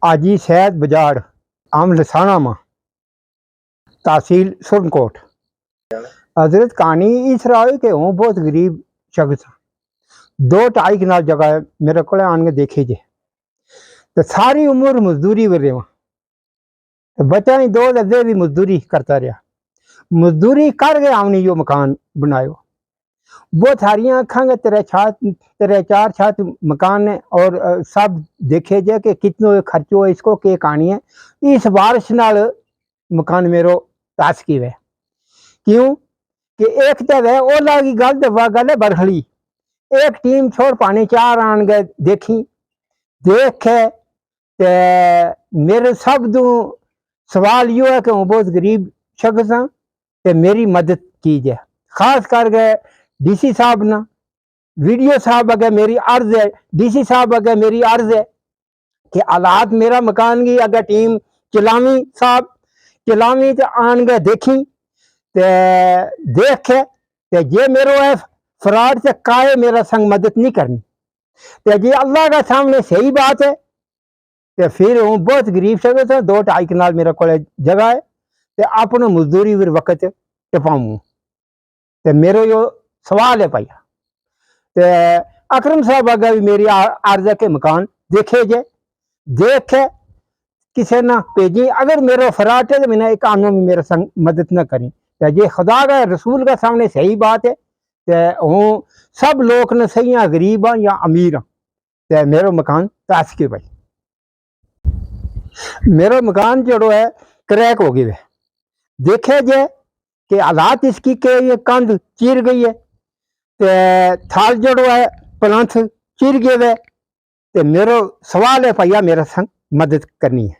आजी सैद बजाड़ आम लसाना मां तहसील सुरनकोट। हजरत कहानी इस रहा है कि हूँ बहुत गरीब शख्स हाँ। 2-2.5 कनाल जगह है मेरे को आन के देखे जे तो सारी उम्र मजदूरी कर रहा तो बच्चा ही 2 लफ्जे भी मजदूरी करता रहा। मजदूरी करके हमने यो मकान बनायो। बहुत सारियां अखांगे तेरे 4 छत मकान है और सब देखे जे कि कितनो खर्चो है इसको के कहानी है। इस बारिश नाल मकान मेरो तासकी है। क्यों कि एक तो वह ओला की गल तो वह गल है बरखली। एक टीम छोड़ पानी 4 आन गए देखी देखे ते मेरे सब दू सवाल यो है कि मैं बहुत गरीब शख्स हाँ ते मेरी मदद कीजिए। खास करके डीसी साहब ना वीडियो साहब अगर मेरी अर्ज है डीसी साहब अगर मेरी अर्ज है कि हालात मेरा मकान की अगर टीम चिलामी साहब चिलामी तो आन गए देखी ते देखे ते जे मेरो है फराड से काहे मेरा संग मदद नहीं करनी ते जे अल्लाह का सामने सही बात है तो फिर हूँ बहुत गरीब शख्स है। 2-2.5 कनाल मेरे को जगह है ते अपने मजदूरी फिर वक्त टपाऊँ ते मेरो यो सवाल है भैया ते अकरम साहब अगर भी मेरी अर्ज है के मकान देखे जे देखे किसी ना भेजी अगर मेरा फराट है तो मैंने एक आनो में मेरा संग मदद न करी तो ये खुदा का रसूल का सामने सही बात है तो हूँ सब लोग ने सही हाँ गरीब हाँ या अमीर हाँ तो मेरा मकान ताश के भाई मेरा मकान जो है क्रैक हो गया है। देखे जे कि हालात इसकी के ये कंध चिर गई है ते थाल जड़ो है प्लांथ चिर गए है तो मेरो सवाल है भैया मेरा संग मदद करनी है।